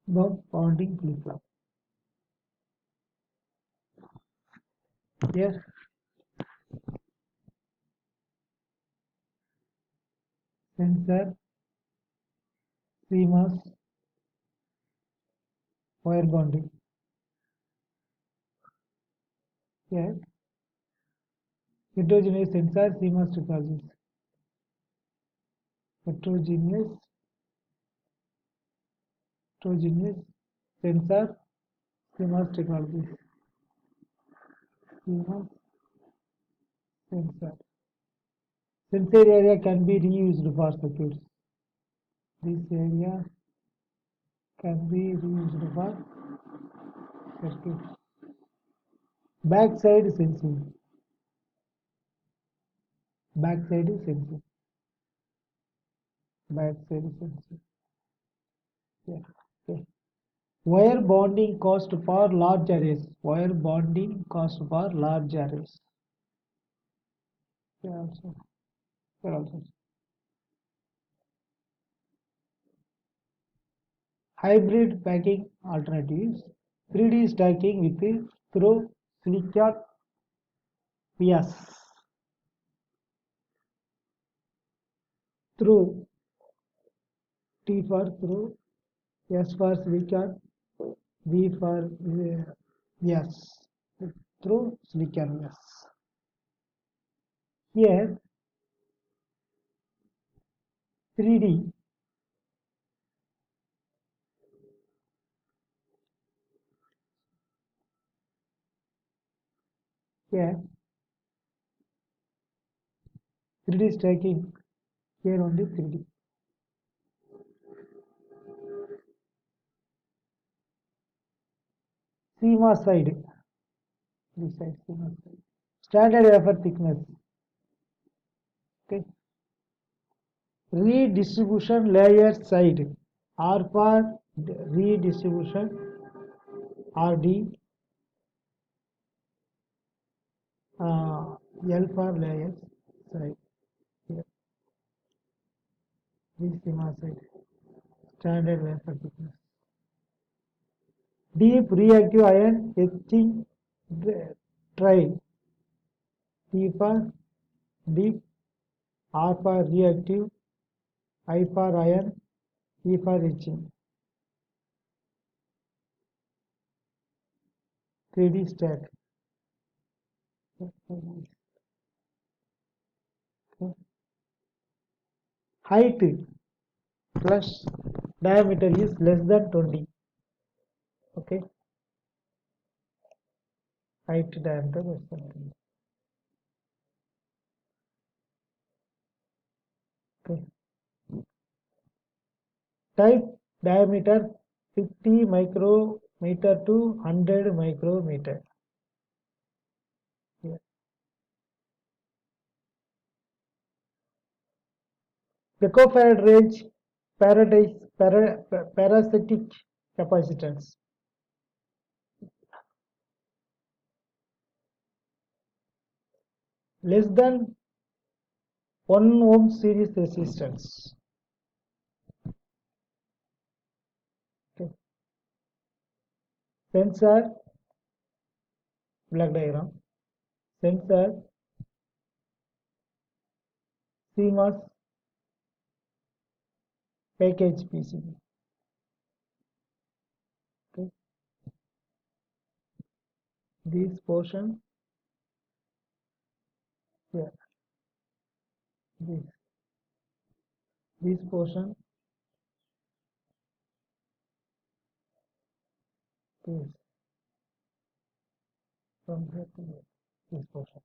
buck bonding flip-flop. Here, sensor, CMOS, wire bonding. Here, heterogeneous sensor, CMOS technologies. Heterogeneous sensor, CMOS technologies. CMOS sensor. Sensor area can be reused for circuits. This area can be reused for circuits. Backside sensing. Backside sensing. Backside sensing. Yeah. Okay. Wire bonding cost for large arrays. Wire bonding cost for large arrays. Here also. Here also. Hybrid packing alternatives. 3D stacking with through silicon vias. Through T for through, S for silicon, V for vias. Through silicon vias. Here 3D here 3D stacking here only 3D. CMOS side, this side CMOS side. Standard wafer thickness. Okay. Redistribution layer side. R for redistribution, RD. L for layers side. Here. This CMOS side. Standard wafer thickness. Deep reactive ion etching tray. D for deep, R for reactive, I for ion, E for etching. 3D stack. Okay. Height plus diameter is less than 20. Okay. Height diameter less than 20. Okay. Type diameter 50 micrometer to 100 micrometer. Here. Picofarad range parasitic capacitance. Less than 1 ohm series resistance. Okay. Sensor block diagram. Sensor CMOS package PCB. Okay. This portion here. This portion. This from here to here. This portion.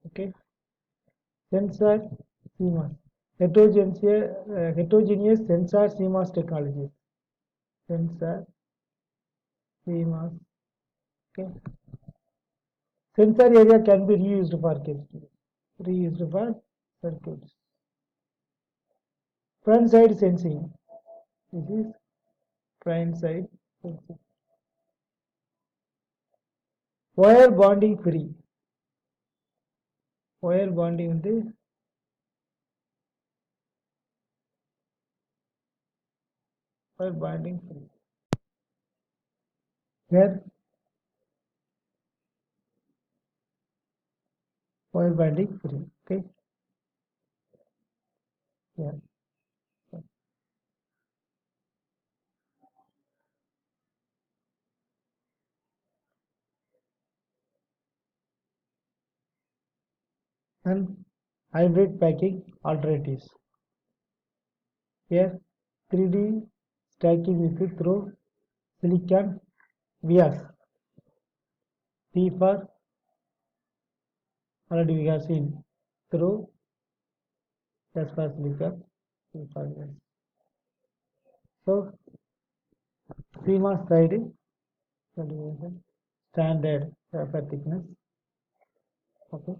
Okay. Sensor CMOS. Heterogeneous sensor CMOS technology. Sensor CMOS. Okay. Sensor area can be reused for chemistry. Reused for circuits. Front side sensing. This is front side sensing. Wire bonding free. Wire bonding வந்து wire binding free. Here wire binding free. Okay. Yeah. And hybrid packing alternatives. Here 3D stacking with through silicon vias. P for already we have seen through S for silicon. P for vias. So CMOS side standard wafer thickness. Okay.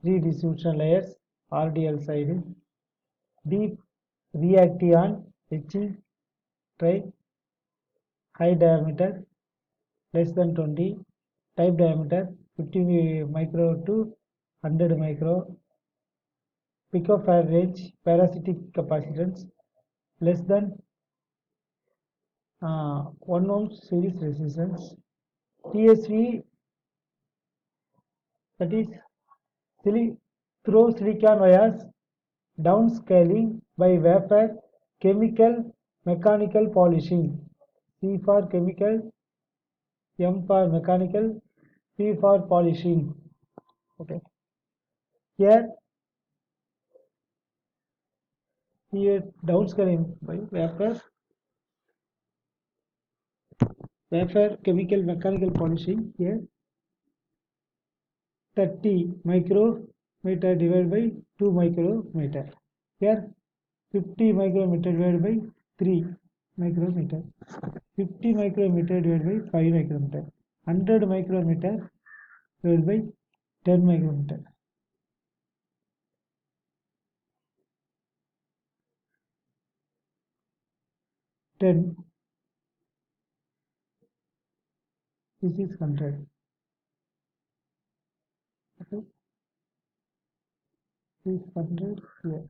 3 distribution layers RDL side. Deep reaction etching tray high diameter less than 20, type diameter 50 micro to 100 micro, picofarad range, parasitic capacitance less than 1 ohm series resistance, TSV, that is through silicon wires, downscaling by wafer, chemical mechanical polishing, C for chemical, M for mechanical, P for polishing. Okay. Here downscaling by wafer chemical mechanical polishing. Here 30 micrometer divided by 2 micrometer. Here 50 micrometer divided by 3 micrometer. 50 micrometer divided by 5 micrometer. 100 micrometer divided by 10 micrometer. 10. This is 100. Okay. This 100 here.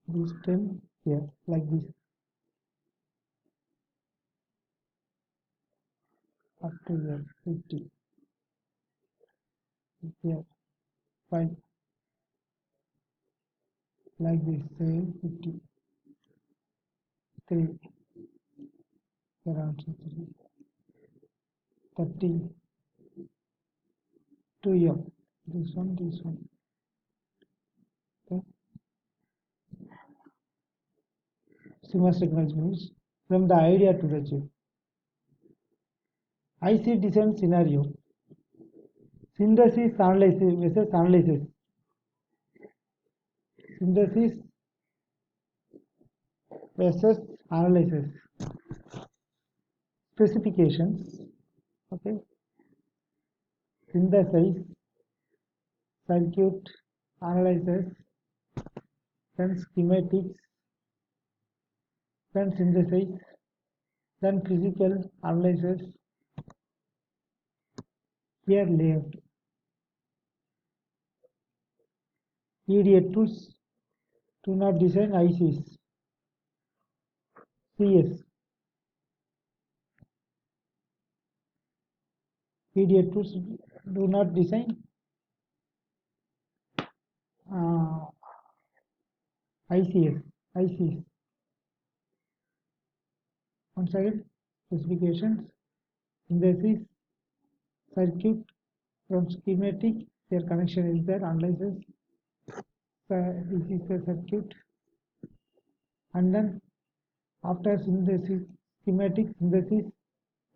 This 10 here, like this. Up to here 50. Here 5. Like this, say 50. 3. Around 3. 30. 2M. This one, this one. Okay. CMOS technology means from the idea to the chip. IC design scenario. Synthesis analysis versus analysis. Synthesis versus analysis. Specifications. Okay. Synthesis, circuit analysis, then schematics, then synthesis, then physical analysis. Here layout. EDA tools do not design ICs. CS. EDA tools do not design ICs. ICs. Once again, specifications, synthesis, circuit from schematic, their connection is there, analysis. This is the circuit, and then after synthesis, schematic synthesis,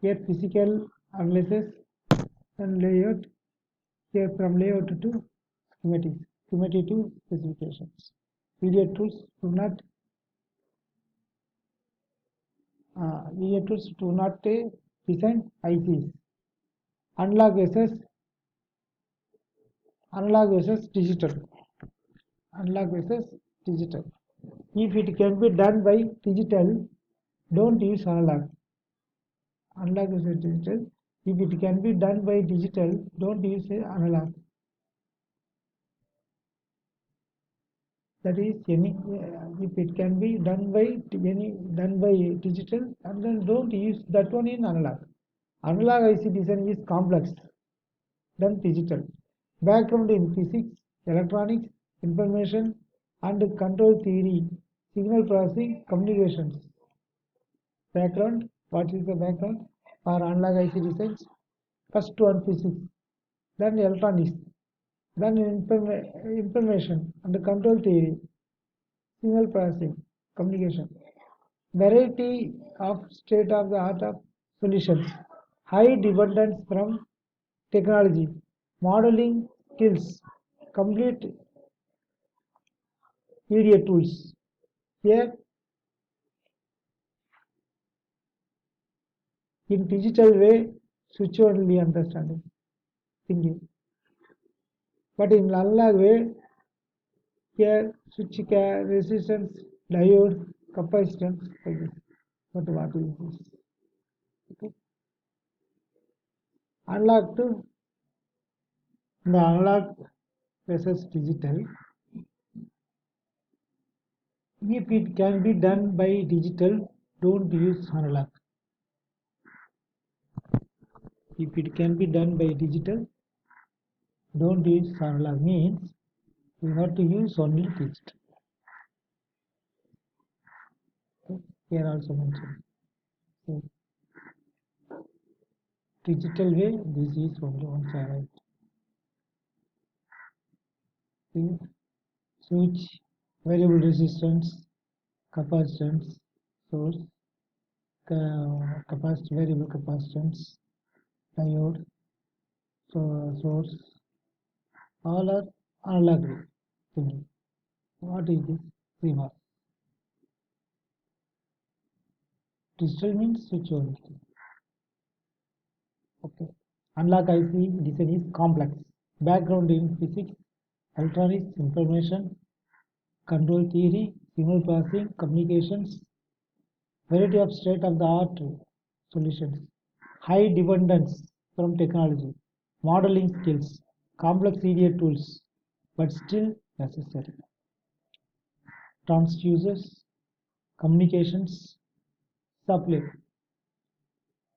here physical analysis and layout. Here from layout to schematic, schematic to specifications. EDA tools do not design ICs. Analog versus digital. Analog versus digital. If it can be done by digital, don't use analog. Analog versus digital. If it can be done by digital, don't use analog. That is, any if it can be done by digital, and then don't use that one in analog. Analog IC design is complex than digital. Background in physics, electronics, information and control theory, signal processing, communications. Background, what is the background for analog IC designs? First one physics, then electronics, then information and control theory, signal processing, communication. Variety of state-of-the-art of solutions, high dependence from technology, modeling skills, complete media tools. Here, in digital way, switch only understanding, thinking. But in analog way, here switch resistance, diode, capacitance, like this. But what is this? Okay. Analog to the analog versus digital. If it can be done by digital, don't use analog. If it can be done by digital, don't use analog. Means you have to use only digital. Okay. Here also mentioned. So, digital way, this is only one side. Okay. Switch, variable resistance, capacitance, source, variable capacitance, diode, source, all are analog way. What is this? CMOS. Digital means switch only. Okay. Analog IC design is complex. Background in physics, electronics, information, control theory, signal processing, communications, variety of state-of-the-art solutions, high dependence from technology, modeling skills, complex EDA tools, but still necessary. Transducers, communications, supply,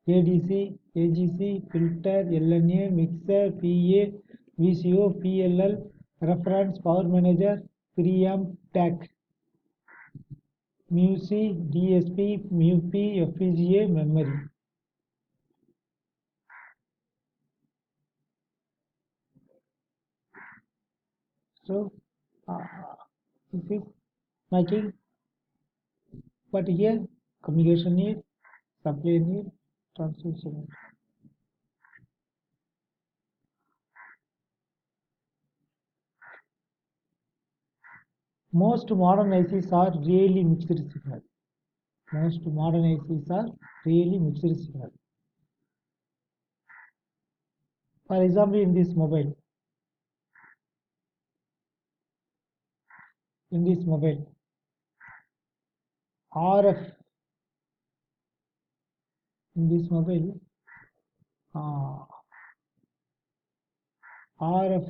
ADC, AGC, filter, LNA, mixer, PA, VCO, PLL, reference, power manager, preamp, TAC, MUC, DSP, MUP, FPGA, memory. So, this is making, but here communication need, supply need, transducer need. Most modern ICs are really mixed signal. Most modern ICs are really mixed signal. For example, in this mobile, RF, in this mobile, RF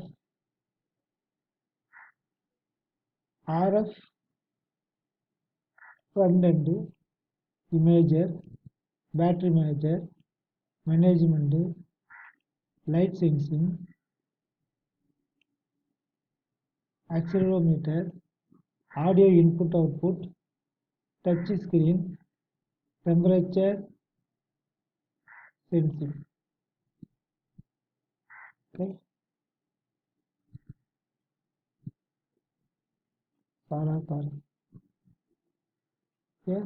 front end, imager, battery manager, management, light sensing, accelerometer, audio input output, touch screen, temperature sensing. Okay. Yeah.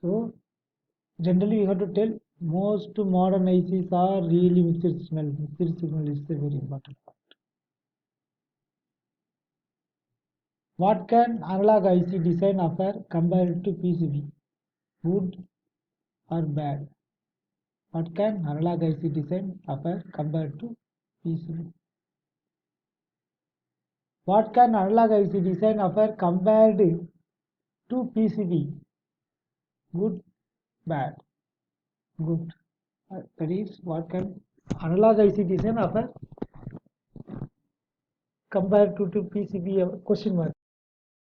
So generally we have to tell most modern ICs are really mixed signal. Mixed signal is a very important part. What can analog IC design offer compared to PCB? Good or bad? What can analog IC design offer compared to PCB? What can analog IC design offer compared to PCB? Good, bad, good. That is, what can analog IC design offer compared to PCB question mark.